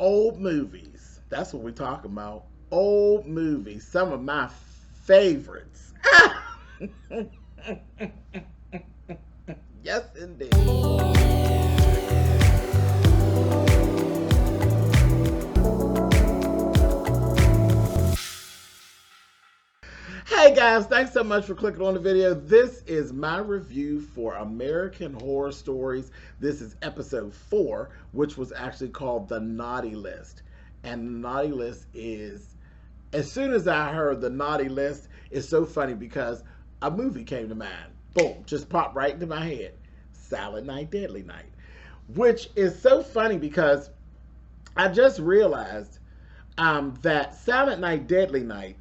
old movies. That's what we're talking about. Old movies. Some of my favorites. Yes, indeed. Hey guys, thanks so much for clicking on the video. This is my review for American Horror Stories. This is episode 4, which was actually called The Naughty List. And The Naughty List is, as soon as I heard The Naughty List, it's so funny because a movie came to mind. Boom, just popped right into my head. Silent Night, Deadly Night. Which is so funny because I just realized that Silent Night, Deadly Night,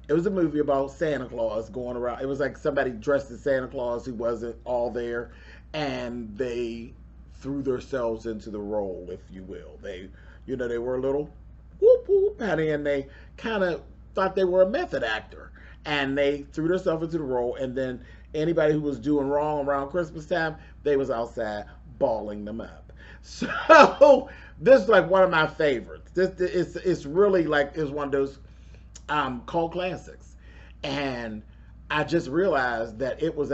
it was a movie about Santa Claus going around. It was like somebody dressed as Santa Claus who wasn't all there, and they threw themselves into the role, if you will. They, you know, they were a little whoop whoop, and they kind of thought they were a method actor, and they threw themselves into the role. And then anybody who was doing wrong around Christmas time, they was outside balling them up. So this is like one of my favorites. It's really like it's one of those cult classics. And I just realized that it was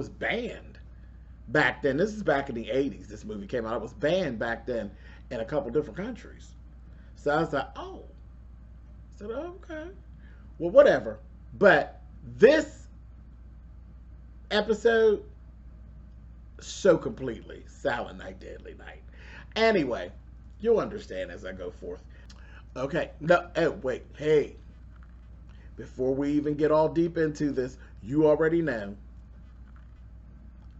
banned back then. This is back in the 80s. This movie came out. It was banned back then in a couple different countries. So I was like, oh. I said, oh, okay. Well, whatever. But this episode, so completely Silent Night, Deadly Night. Anyway, you'll understand as I go forth. Okay. No, oh, wait. Hey. Before we even get all deep into this, you already know.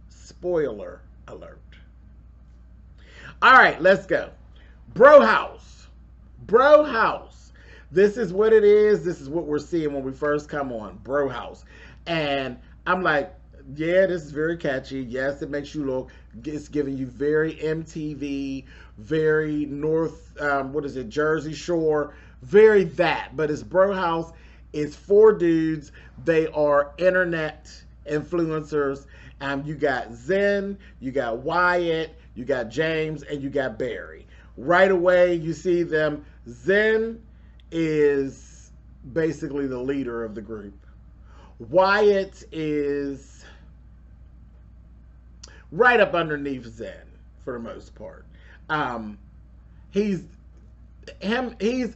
Spoiler alert. All right, let's go. Bro House. Bro House. This is what it is. This is what we're seeing when we first come on. Bro House. And I'm like, yeah, this is very catchy. Yes, it makes you look. It's giving you very MTV, very North, Jersey Shore. Very that. But it's Bro House. It's 4 dudes. They are internet influencers. You got Zen, you got Wyatt, you got James, and you got Barry. Right away, you see them. Zen is basically the leader of the group. Wyatt is right up underneath Zen for the most part. He's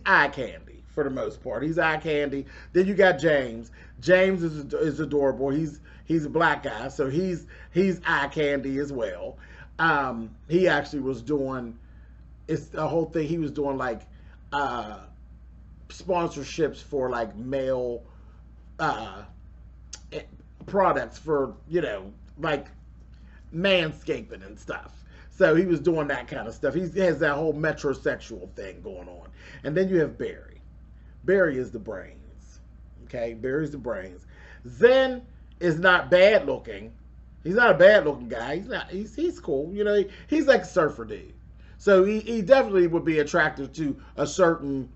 eye candy. For the most part, he's eye candy. Then you got James. James is adorable. He's a black guy, so he's eye candy as well. He actually was doing, it's the whole thing. He was doing like sponsorships for like male products for, you know, like manscaping and stuff. So he was doing that kind of stuff. He has that whole metrosexual thing going on. And then you have Barry. Barry is the brains. Okay, Barry's the brains. Zen is not bad looking. He's not a bad looking guy. He's cool. You know, he's like a surfer dude. So he definitely would be attractive to a certain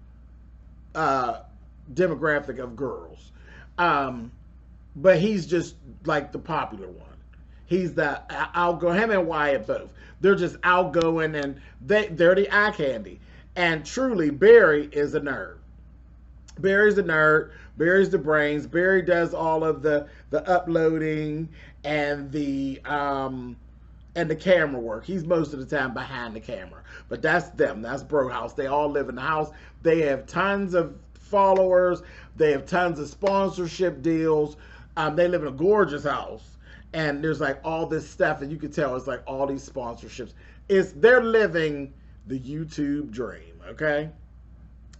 demographic of girls. But he's just like the popular one. He's the outgoing. Him and Wyatt both. They're just outgoing, and they're the eye candy. And truly, Barry is a nerd. Barry's a nerd. Barry's the brains. Barry does all of the uploading and the camera work. He's most of the time behind the camera. But that's them. That's Bro House. They all live in the house. They have tons of followers. They have tons of sponsorship deals. They live in a gorgeous house. And there's like all this stuff, and you can tell it's like all these sponsorships. They're living the YouTube dream, okay?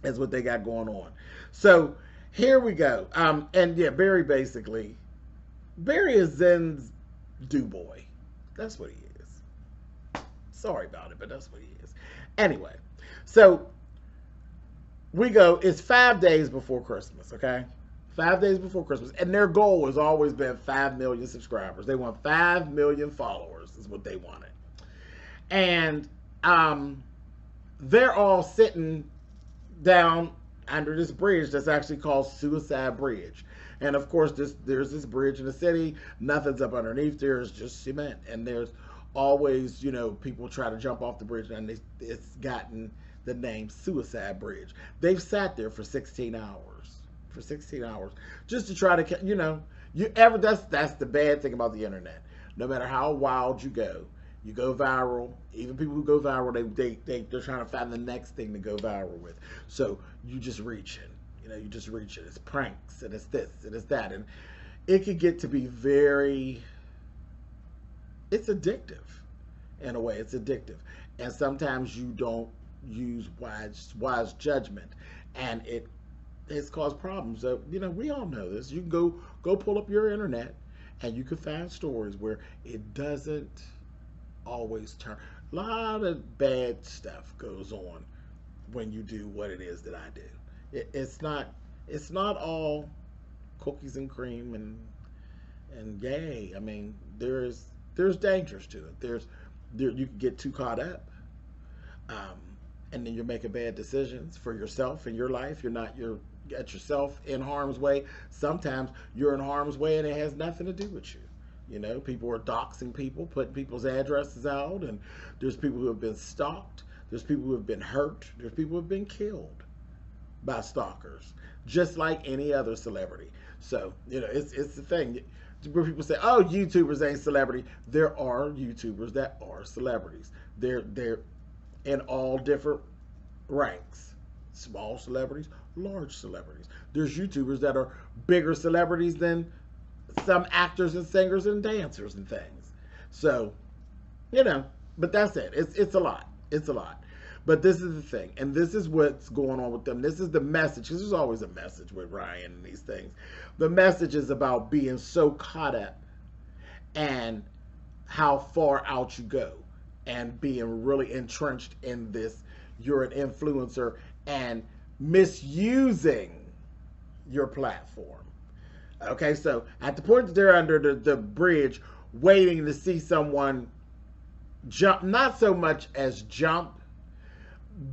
That's what they got going on. So here we go. And yeah, Barry is Zen's do-boy. That's what he is. Sorry about it, but that's what he is. Anyway, so we go. It's 5 days before Christmas, okay? 5 days before Christmas. And their goal has always been 5 million subscribers. They want 5 million followers is what they wanted. And they're all sitting down under this bridge that's actually called Suicide Bridge. And of course, there's this bridge in the city. Nothing's up underneath there. It's just cement. And there's always, you know, people try to jump off the bridge, and it's gotten the name Suicide Bridge. They've sat there for 16 hours, just to try to, you know, that's the bad thing about the internet. No matter how wild you go viral. Even people who go viral, they're trying to find the next thing to go viral with. So you just reaching, you know, It's pranks, and it's this, and it's that, and it could get to be it's addictive. In a way, it's addictive, and sometimes you don't use wise judgment, and it's caused problems. So, you know, we all know this. You can go pull up your internet, and you can find stories where it doesn't always turn. A lot of bad stuff goes on when you do what it is that I do. It's not all cookies and cream and yay. I mean, there's dangers to it. You can get too caught up, and then you're making bad decisions for yourself and your life. You're at yourself in harm's way. Sometimes you're in harm's way and it has nothing to do with you. You know, people are doxing people, putting people's addresses out, and there's people who have been stalked. There's people who have been hurt. There's people who have been killed by stalkers, just like any other celebrity. So, you know, it's the thing. Where people say, oh, YouTubers ain't celebrity. There are YouTubers that are celebrities. They're in all different ranks. Small celebrities, large celebrities. There's YouTubers that are bigger celebrities than some actors and singers and dancers and things. So, you know, but that's it. It's a lot. It's a lot. But this is the thing, and this is what's going on with them. This is the message, because there's always a message with Ryan and these things. The message is about being so caught up and how far out you go, and being really entrenched in this. You're an influencer and misusing your platform. Okay, so at the point that they're under the bridge waiting to see someone jump, not so much as jump,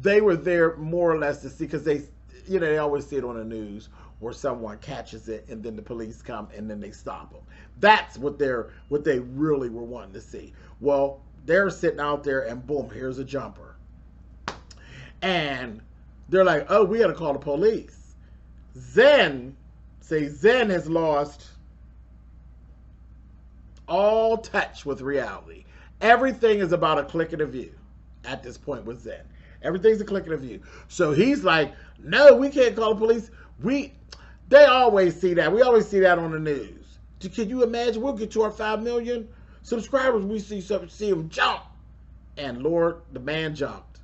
they were there more or less to see, because they always see it on the news where someone catches it and then the police come and then they stop them. That's what they really were wanting to see. Well, they're sitting out there and boom, here's a jumper. And they're like, oh, we got to call the police. Zen has lost all touch with reality. Everything is about a click of a view at this point with Zen. Everything's a click of a view. So he's like, no, we can't call the police. They always see that. We always see that on the news. Can you imagine? We'll get to our 5 million subscribers. We see him jump. And Lord, the man jumped.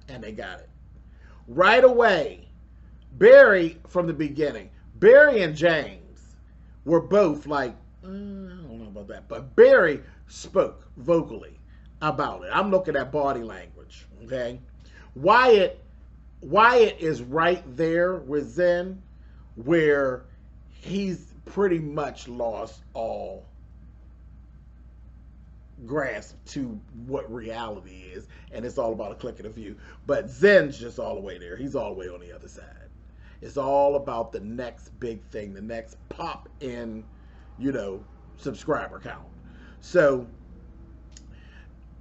And they got it. Right away, Barry, from the beginning, Barry and James were both like, I don't know about that. But Barry spoke vocally about it. I'm looking at body language, okay? Wyatt is right there with Zen, where he's pretty much lost all grasp to what reality is, and it's all about a click of the view. But Zen's just all the way there. He's all the way on the other side. It's all about the next big thing, the next pop in, subscriber count. So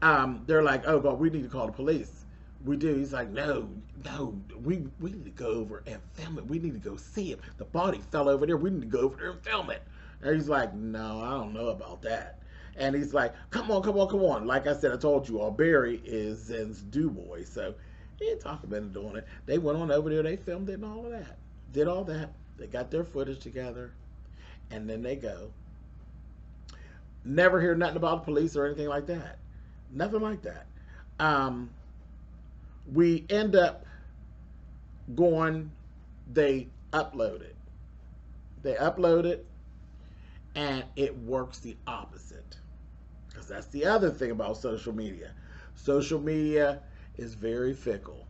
they're like, oh God, we need to call the police. We do. He's like, no, we need to go over and film it. We need to go see it. The body fell over there. We need to go over there and film it. And he's like, no, I don't know about that. And he's like, come on. Like I said, I told you all, Barry is Zen's do-boy. So he didn't talk about it doing it. They went on over there. They filmed it and all of that. Did all that. They got their footage together. And then they go. Never hear nothing about the police or anything like that. Nothing like that. We end up going, they upload it. They upload it, and it works the opposite. Because that's the other thing about social media. Social media is very fickle.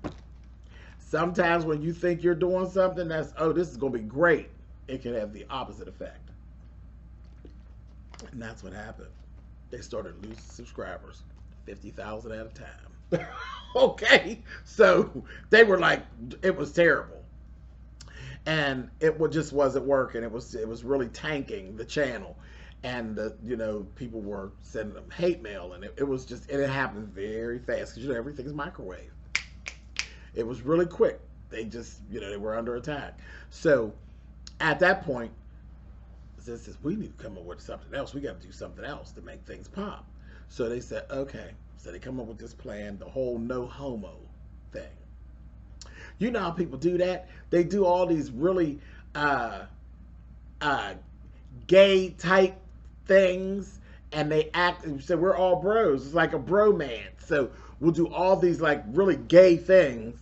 Sometimes when you think you're doing something this is going to be great, it can have the opposite effect. And that's what happened. They started losing subscribers, 50,000 at a time. Okay, so they were like, it was terrible, and it just wasn't working. It was really tanking the channel, and people were sending them hate mail, and it was just, and it happened very fast because everything is microwave. It was really quick. They just they were under attack. So at that point, Zen says, we need to come up with something else. We got to do something else to make things pop. So they said, okay. So they come up with this plan, the whole no homo thing. You know how people do that? They do all these really gay type things, and they act and say we're all bros. It's like a bromance. So we'll do all these like really gay things,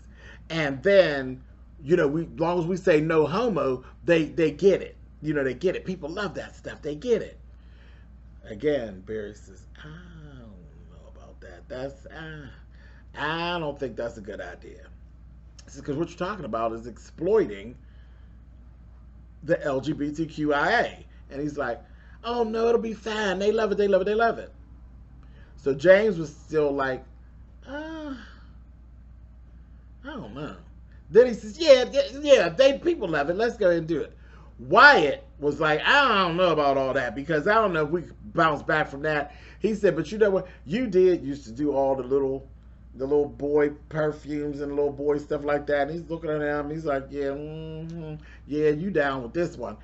and then as long as we say no homo, they get it. They get it. People love that stuff. They get it. Again, Barry says, I don't know about that. I don't think that's a good idea. Because what you're talking about is exploiting the LGBTQIA. And he's like, oh no, it'll be fine. They love it, they love it, they love it. So James was still like, I don't know. Then he says, yeah, people love it. Let's go ahead and do it. Wyatt was like, I don't know about all that, because I don't know if we can bounce back from that. He said, but you know what? You used to do all the little boy perfumes and little boy stuff like that. And he's looking at him. He's like, yeah, yeah, you down with this one.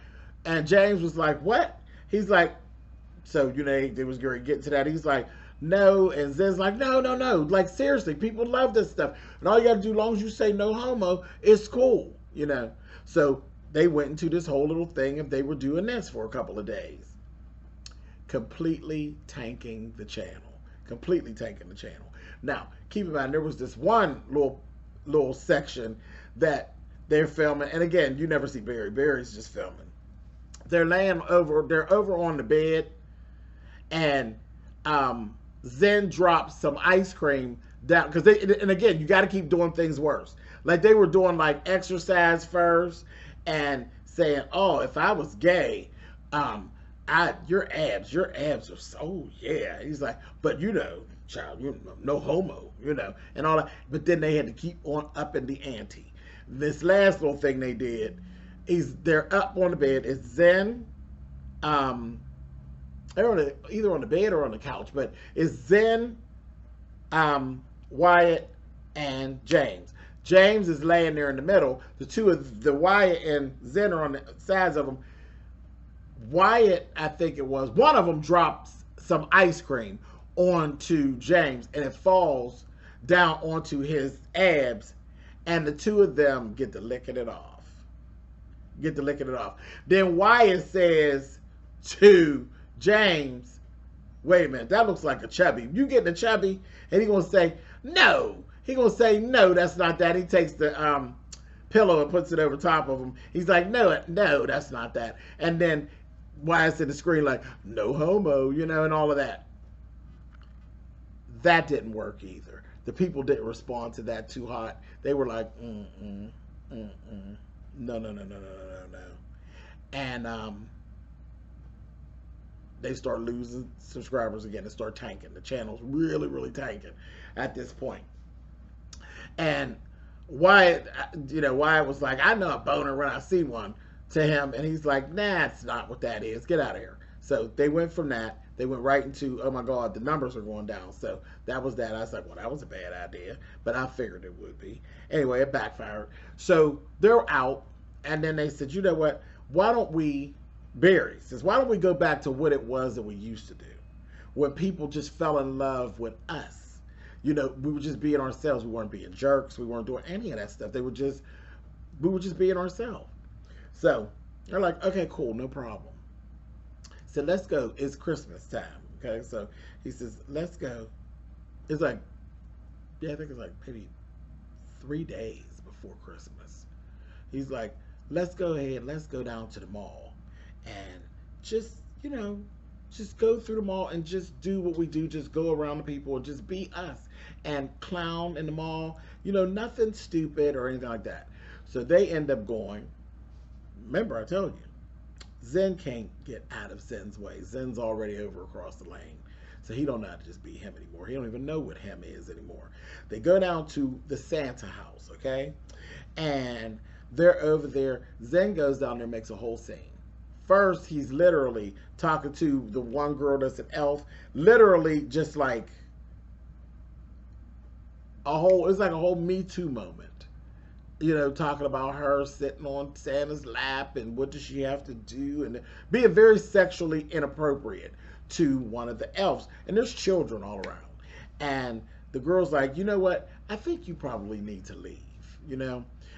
And James was like, what? He's like, so, they was going to get to that. He's like, no. And Zen's like, no. Like, seriously, people love this stuff. And all you got to do, as long as you say no homo, it's cool, So they went into this whole little thing and they were doing this for a couple of days. Completely tanking the channel. Now, keep in mind, there was this one little section that they're filming. And again, you never see Barry. Barry's just filming. They're over on the bed, and Zen drops some ice cream down. And again, you got to keep doing things worse. Like they were doing like exercise first and saying, oh, if I was gay, your abs are so, yeah. He's like, but child, no homo, and all that. But then they had to keep on upping the ante. This last little thing they did is they're up on the bed. It's Zen, they're either on the bed or on the couch, but it's Zen, Wyatt, and James. James is laying there in the middle. The two of the Wyatt and Zen are on the sides of him. Wyatt, I think it was, one of them drops some ice cream onto James, and it falls down onto his abs, and the two of them get to licking it off. Then Wyatt says to James, wait a minute, that looks like a chubby. You getting a chubby? And he's going to say, no. He's going to say, no, that's not that. He takes the pillow and puts it over top of him. He's like, no, that's not that. And then Wyatt's in the screen like, no homo, and all of that. That didn't work either. The people didn't respond to that too hot. They were like, no. And they start losing subscribers again and start tanking. The channel's really, really tanking at this point. And Wyatt was like, I know a boner when I see one, to him. And he's like, nah, that's not what that is. Get out of here. So they went from that. They went right into, oh my God, the numbers are going down. So that was that. I was like, well, that was a bad idea. But I figured it would be. Anyway, it backfired. So they're out. And then they said, you know what? Why don't we, Barry says, why don't we go back to what it was that we used to do? When people just fell in love with us. We were just being ourselves. We weren't being jerks. We weren't doing any of that stuff. We were just being ourselves. So they're like, okay, cool, no problem. So let's go. It's Christmas time. Okay, so he says, let's go. It's like, yeah, I think it's like maybe 3 days before Christmas. He's like, let's go ahead, let's go down to the mall and just, just go through the mall and just do what we do. Just go around the people and just be us and clown in the mall. Nothing stupid or anything like that. So they end up going. Remember, I told you, Zen can't get out of Zen's way. Zen's already over across the lane. So he don't know how to just be him anymore. He don't even know what him is anymore. They go down to the Santa house, okay? And they're over there. Zen goes down there and makes a whole scene. First, he's literally talking to the one girl that's an elf, literally just like it's like a whole Me Too moment. Talking about her sitting on Santa's lap and what does she have to do, and being very sexually inappropriate to one of the elves. And there's children all around. And the girl's like, you know what? I think you probably need to leave.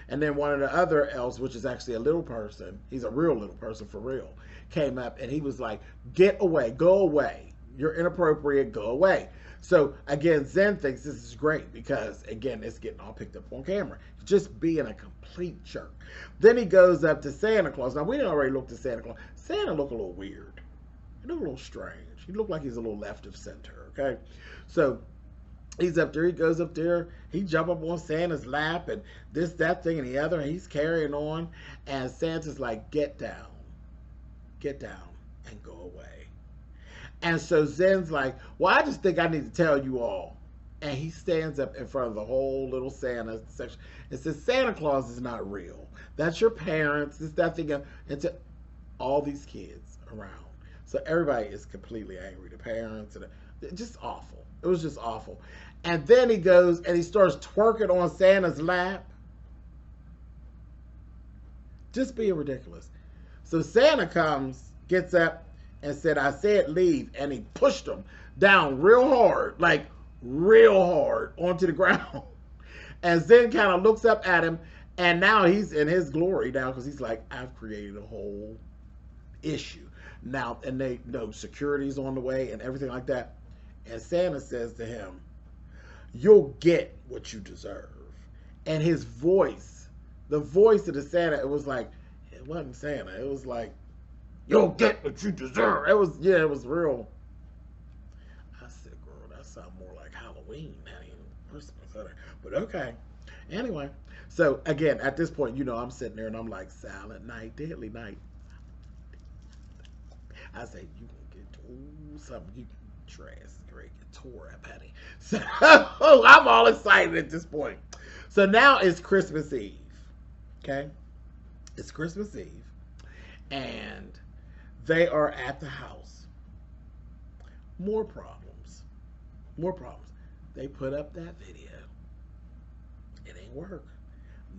And then one of the other elves, which is actually a little person, he's a real little person for real, came up and he was like, get away, go away. You're inappropriate, go away. So again, Zen thinks this is great because again, it's getting all picked up on camera. Just being a complete jerk. Then he goes up to Santa Claus. Now we didn't already look at Santa Claus. Santa looked a little weird. He looked a little strange. He looked like he's a little left of center, okay? So he's up there, he goes up there, he jump up on Santa's lap and this, that thing, and the other, and he's carrying on, and Santa's like, get down, and go away. And so Zen's like, well, I just think I need to tell you all. And he stands up in front of the whole little Santa section and says, Santa Claus is not real. That's your parents, this, that thing, and to all these kids around. So everybody is completely angry, the parents, and just awful. It was just awful. And then he goes and he starts twerking on Santa's lap. Just being ridiculous. So Santa comes, gets up, and said, I said leave. And he pushed him down real hard, like real hard onto the ground. And Zen kind of looks up at him, and now he's in his glory now because he's like, I've created a whole issue. Now, and they know security's on the way and everything like that. And Santa says to him, you'll get what you deserve. And his voice, the voice of the Santa, it was like, it wasn't Santa. It was like, you'll get what you deserve. It was, yeah, it was real. I said, girl, that sounds more like Halloween than even Christmas. But okay. Anyway, so again, at this point, I'm sitting there and I'm like, silent night, deadly night. I say, you gonna get something, you trash, great, get tore up, honey. So I'm all excited at this point. So now it's Christmas Eve. Okay? It's Christmas Eve. And they are at the house. More problems. More problems. They put up that video. It ain't work.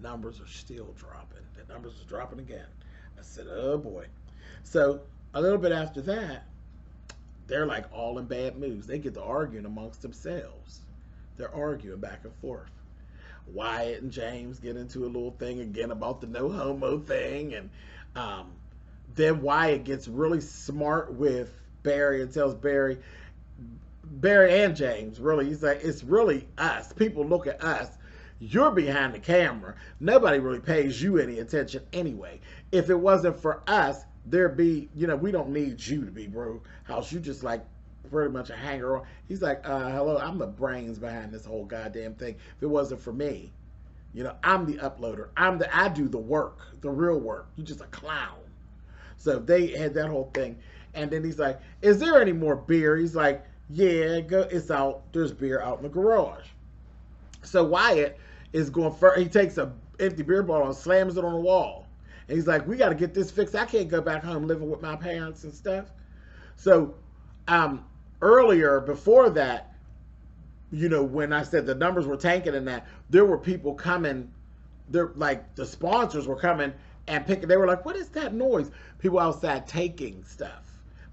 Numbers are still dropping. The numbers are dropping again. I said, oh boy. So a little bit after that, they're like all in bad moods. They get to arguing amongst themselves. They're arguing back and forth. Wyatt and James get into a little thing again about the no homo thing. And then Wyatt gets really smart with Barry and tells Barry and James, really, he's like, it's really us. People look at us. You're behind the camera. Nobody really pays you any attention anyway. If it wasn't for us, there'd be, we don't need you to be bro house. You just like pretty much a hanger on. He's like, hello, I'm the brains behind this whole goddamn thing. If it wasn't for me, I'm the uploader. I do the work, the real work. You're just a clown. So they had that whole thing. And then he's like, is there any more beer? He's like, yeah, it's out. There's beer out in the garage. So Wyatt is going first. He takes a empty beer bottle and slams it on the wall. And he's like, we got to get this fixed. I can't go back home living with my parents and stuff. So earlier, before that, when I said the numbers were tanking and that, there were people coming. They're like, the sponsors were coming and picking. They were like, what is that noise? People outside taking stuff.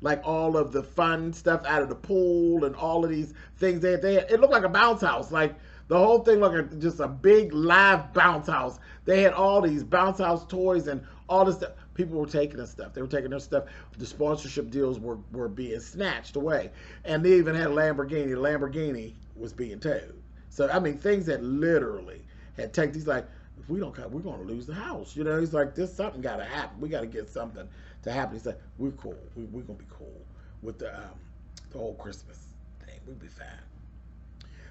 Like all of the fun stuff out of the pool and all of these things. It looked like a bounce house. Like the whole thing looked like just a big live bounce house. They had all these bounce house toys and all this stuff. People were taking their stuff. They were taking their stuff. The sponsorship deals were being snatched away. And they even had a Lamborghini. The Lamborghini was being towed. So, I mean, things that literally had taken. He's like, if we don't cut, we're going to lose the house. He's like, something got to happen. We got to get something to happen. He's like, we're cool. We're going to be cool with the whole Christmas thing. We'll be fine.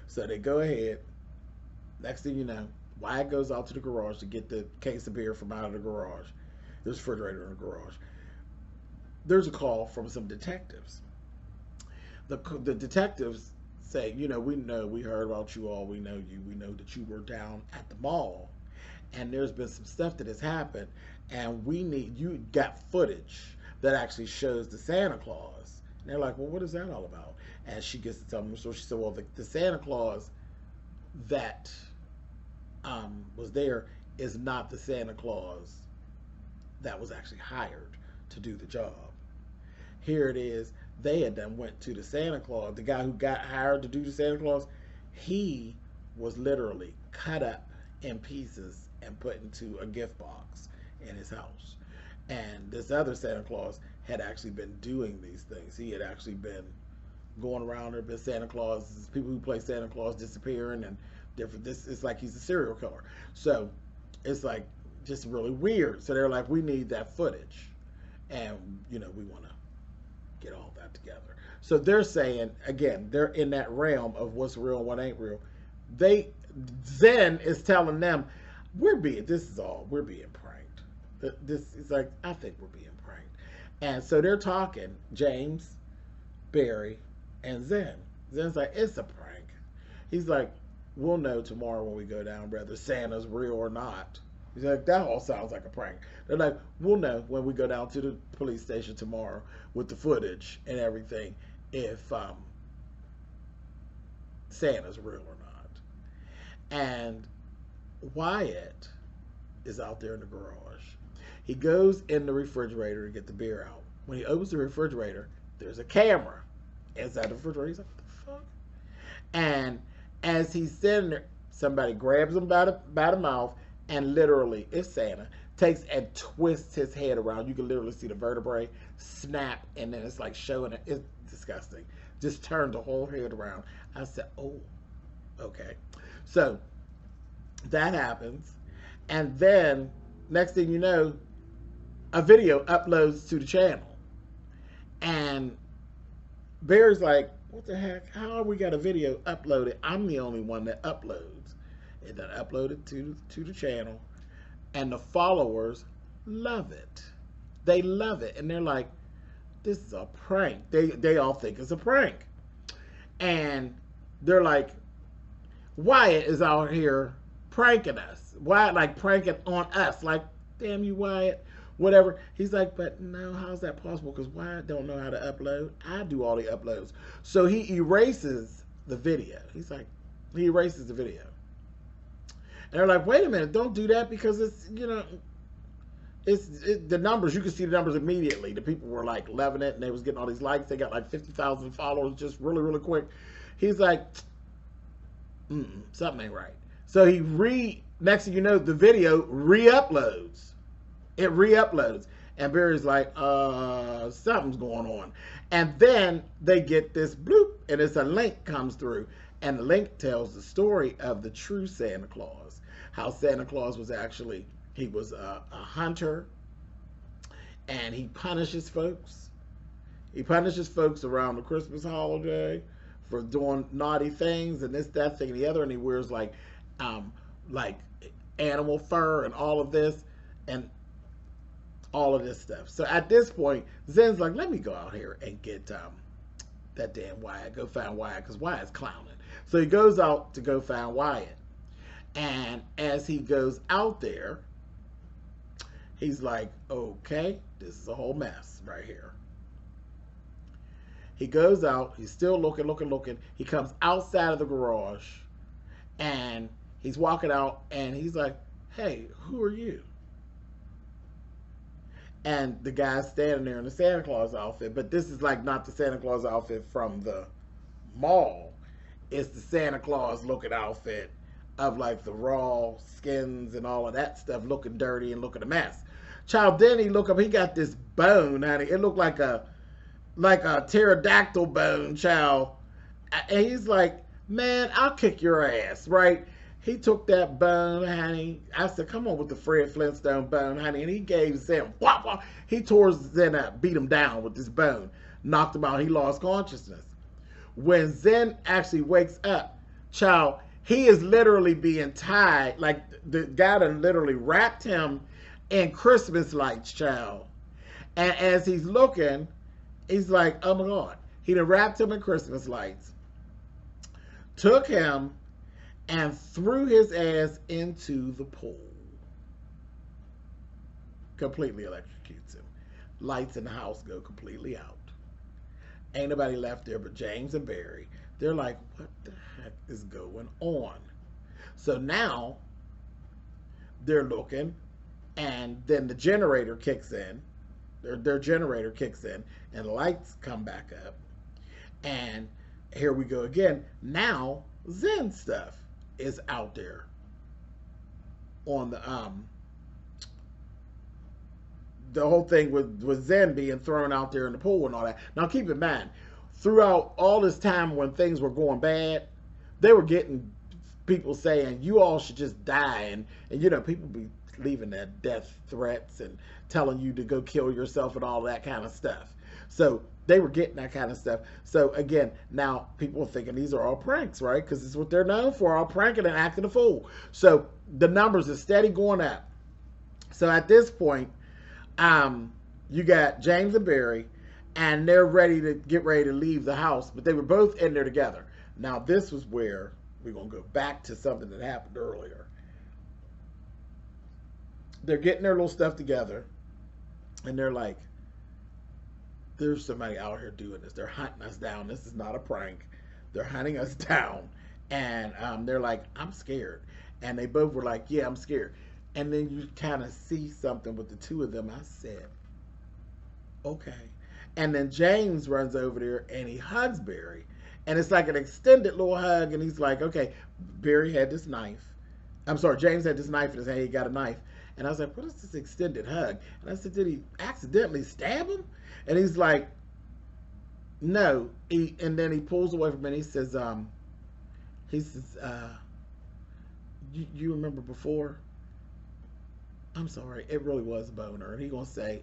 So they go ahead. Next thing you know, Wyatt goes out to the garage to get the case of beer from out of the garage. There's a refrigerator in the garage. There's a call from some detectives. The detectives say, we know, we heard about you all. We know you. We know that you were down at the mall. And there's been some stuff that has happened. And you got footage that actually shows the Santa Claus. And they're like, well, what is that all about? And she gets to tell them, so she said, well, the Santa Claus that was there is not the Santa Claus that was actually hired to do the job. Here it is. They had done went to the Santa Claus. The guy who got hired to do the Santa Claus, he was literally cut up in pieces and put into a gift box in his house. And this other Santa Claus had actually been doing these things. He had actually been going around. There been Santa Claus, people who play Santa Claus disappearing and different. This it's like he's a serial killer. So it's like just really weird. So they're like, we need that footage, and we want to get all that together. So they're saying, again, they're in that realm of what's real and what ain't real. Zen is telling them, we're being pranked. This is like, I think we're being pranked. And so they're talking, James, Barry, and Zen. Zen's like, it's a prank. He's like, we'll know tomorrow when we go down whether Santa's real or not. He's like, that all sounds like a prank. They're like, we'll know when we go down to the police station tomorrow with the footage and everything if Santa's real or not. And Wyatt is out there in the garage. He goes in the refrigerator to get the beer out. When he opens the refrigerator, there's a camera inside the refrigerator. He's like, what the fuck? And as he's sitting there, somebody grabs him by the mouth, and literally, it's Santa, takes and twists his head around. You can literally see the vertebrae snap, and then it's like showing it. It's disgusting. Just turned the whole head around. I said, oh, okay. So that happens. And then, next thing you know, a video uploads to the channel. And Barry's like, what the heck? How have we got a video uploaded? I'm the only one that uploads. It then uploaded to the channel. And the followers love it. They love it. And they're like, this is a prank. They all think it's a prank. And they're like, Wyatt is out here pranking us. Wyatt, like, pranking on us. Like, damn you, Wyatt. Whatever. He's like, but no, how's that possible? Because Wyatt don't know how to upload. I do all the uploads. So he erases the video. He's like, he erases the video. And they're like, wait a minute, don't do that because it's, it's the numbers. You can see the numbers immediately. The people were like loving it and they was getting all these likes. They got like 50,000 followers just really, really quick. He's like, something ain't right. So next thing you know, the video re-uploads. It re-uploads. And Barry's like, something's going on. And then they get this bloop, and it's a link comes through. And the link tells the story of the true Santa Claus. How Santa Claus was actually, he was a hunter. And he punishes folks. He punishes folks around the Christmas holiday for doing naughty things and this, that, thing, and the other. And he wears like animal fur and all of this. And all of this stuff. So at this point, Zen's like, let me go out here and get that damn Wyatt. Go find Wyatt because Wyatt's clowning. So he goes out to go find Wyatt. And as he goes out there, he's like, okay, this is a whole mess right here. He goes out. He's still looking. He comes outside of the garage. And he's walking out. And he's like, hey, who are you? And the guy's standing there in the Santa Claus outfit. But this is like not the Santa Claus outfit from the mall. It's the Santa Claus looking outfit of like the raw skins and all of that stuff looking dirty and looking a mess. Child, then he look up, he got this bone, honey. It looked like a pterodactyl bone, child. And he's like, man, I'll kick your ass, right? He took that bone, honey. I said, come on with the Fred Flintstone bone, honey. And he gave Zen, whop, whop. He tore Zen up, beat him down with this bone. Knocked him out. He lost consciousness. When Zen actually wakes up, child, he is literally being tied. Like, the guy done literally wrapped him in Christmas lights, child. And as he's looking, he's like, oh my God. He done wrapped him in Christmas lights. Took him and threw his ass into the pool. Completely electrocutes him. lights in the house go completely out. Ain't nobody left there but James and Barry. They're like, what the heck is going on? So now they're looking, and then the generator kicks in. Their generator kicks in, and the lights come back up. And here we go again. Now Zen stuff is out there on the whole thing with Zen being thrown out there in the pool and all that. Now keep in mind, throughout all this time when things were going bad, they were getting people saying you all should just die, and you know, people be leaving their death threats and telling you to go kill yourself and all that kind of stuff. So they were getting that kind of stuff. So again, now people are thinking these are all pranks, right? Because it's what they're known for, all pranking and acting a fool. So the numbers are steady going up. So at this point, you got James and Barry, and they're ready to leave the house, but they were both in there together. Now this was where we're going to go back to something that happened earlier. They're getting their little stuff together, and they're like, there's somebody out here doing this. They're hunting us down. This is not a prank. They're hunting us down. And they're like, I'm scared. And they both were like, yeah, I'm scared. And then you kind of see something with the two of them. I said, okay. And then James runs over there, and he hugs Barry. And it's like an extended little hug. And he's like, okay, Barry had this knife. I'm sorry, James had this knife in his hand. He got a knife. And I was like, what is this extended hug? And I said, did he accidentally stab him? And he's like, no. And then he pulls away from me, and he says, you remember before? I'm sorry, it really was a boner. And he's going to say,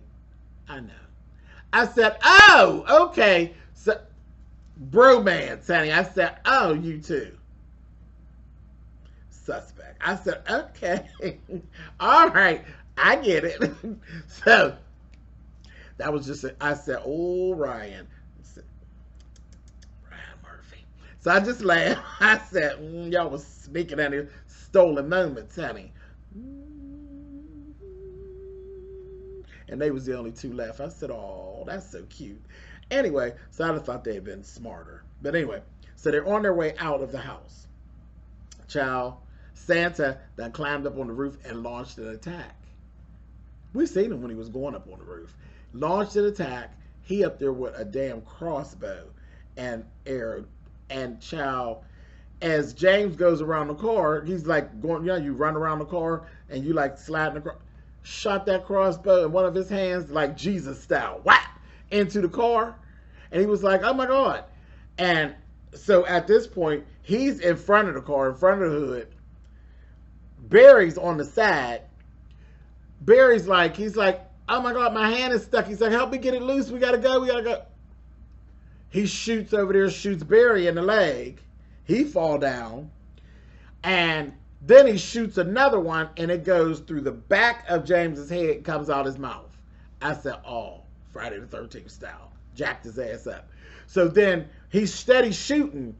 I know. I said, oh, okay. So, bromance, honey. I said, oh, you too. Suspect. I said, okay. All right. I get it. So, that was just, I said, oh, Ryan. Said, Ryan Murphy. So I just laughed. I said, y'all was sneaking out here, stolen moments, honey. And they was the only two left. I said, oh, that's so cute. Anyway, so I thought they had been smarter. But anyway, so they're on their way out of the house. Child, Santa then climbed up on the roof and launched an attack. We seen him when he was going up on the roof. Launched an attack. He up there with a damn crossbow and arrow. And child, as James goes around the car, he's like going, you know, you run around the car and you like sliding across. Shot that crossbow in one of his hands, like Jesus style, whap, into the car. And he was like, oh my God. And so at this point, he's in front of the car, in front of the hood. Barry's on the side. Barry's like, he's like, oh my God, my hand is stuck. He's like, help me get it loose. We gotta go, we gotta go. He shoots over there, shoots Barry in the leg. He fall down. And then he shoots another one, and it goes through the back of James's head, comes out his mouth. I said, oh, Friday the 13th style. Jacked his ass up. So then he's steady shooting,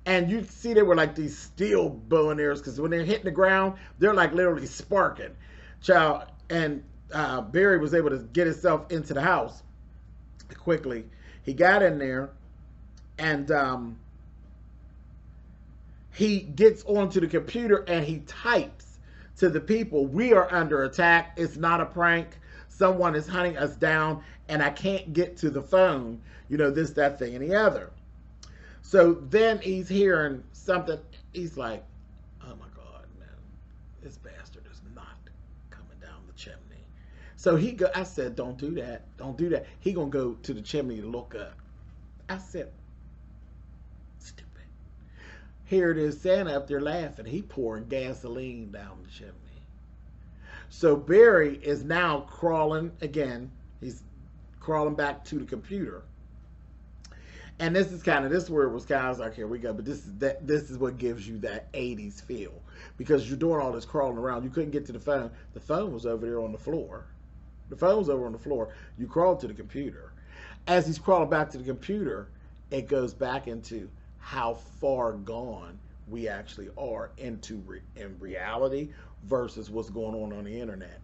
and you see they were like these steel bow and arrows, because when they're hitting the ground, they're like literally sparking. Child, and Barry was able to get himself into the house quickly. He got in there, and he gets onto the computer and he types to the people, we are under attack. It's not a prank. Someone is hunting us down and I can't get to the phone. You know, this, that, thing, and the other. So then he's hearing something. He's like, oh my God, man, this bastard is not coming down the chimney. So I said, don't do that. Don't do that. He gonna go to the chimney to look up. I said, here it is, Santa up there laughing. He pouring gasoline down the chimney. So Barry is now crawling again. He's crawling back to the computer. And this is where it was kind of like, here we go. But this is what gives you that 80s feel. Because you're doing all this crawling around. You couldn't get to the phone. The phone was over there on the floor. The phone was over on the floor. You crawled to the computer. As he's crawling back to the computer, it goes back into how far gone we actually are in reality versus what's going on the internet.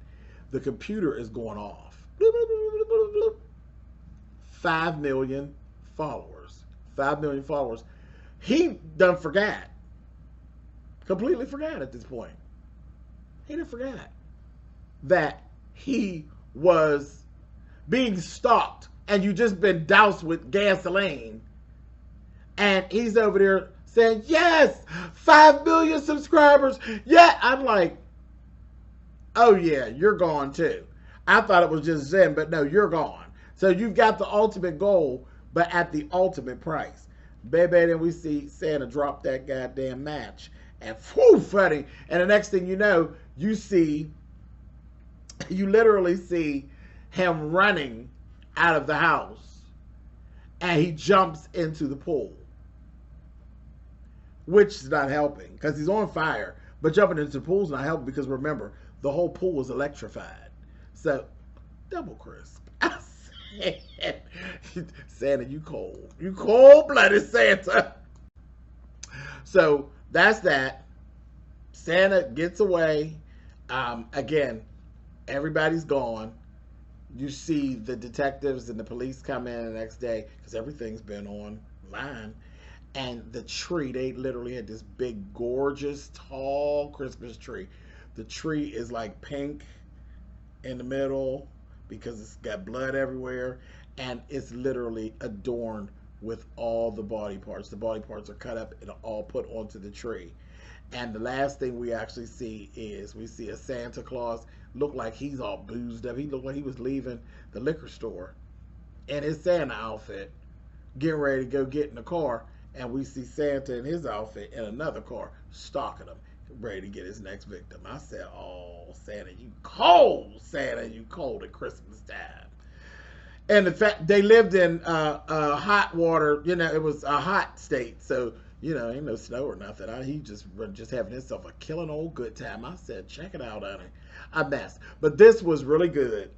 The computer is going off. Bloop, bloop, bloop, bloop, bloop. 5 million followers. 5 million followers. He done forgot. Completely forgot at this point. He didn't forget that he was being stalked and you just been doused with gasoline. And he's over there saying, yes, 5 million subscribers. Yeah, I'm like, oh yeah, you're gone too. I thought it was just Zen, but no, you're gone. So you've got the ultimate goal, but at the ultimate price. Baby, then we see Santa drop that goddamn match. And whew, funny. And the next thing you know, you literally see him running out of the house. And he jumps into the pool. Which is not helping, because he's on fire. But jumping into the pool is not helping, because remember, the whole pool was electrified. So, double crisp. I said, Santa, you cold. You cold-blooded Santa. So, that's that. Santa gets away. Again, everybody's gone. You see the detectives and the police come in the next day, because everything's been online. And the tree, they literally had this big, gorgeous, tall Christmas tree. The tree is like pink in the middle because it's got blood everywhere. And it's literally adorned with all the body parts. The body parts are cut up and all put onto the tree. And the last thing we actually see is we see a Santa Claus look like he's all boozed up. He looked like he was leaving the liquor store in his Santa outfit, getting ready to go get in the car. And we see Santa in his outfit in another car, stalking him, ready to get his next victim. I said, oh, Santa, you cold. Santa, you cold at Christmas time. And the fact they lived in hot water, you know, it was a hot state. So, you know, ain't no snow or nothing. He just having himself a killing old good time. I said, check it out, honey. I messed. But this was really good.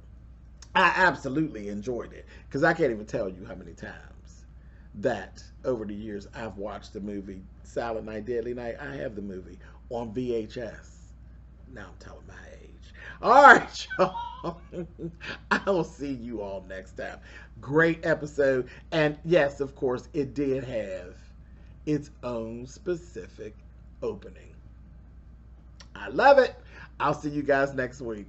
I absolutely enjoyed it. Because I can't even tell you how many times that over the years I've watched the movie Silent Night, Deadly Night. I have the movie on VHS. Now I'm telling my age. All right, y'all. I will see you all next time. Great episode. And yes, of course, it did have its own specific opening. I love it. I'll see you guys next week.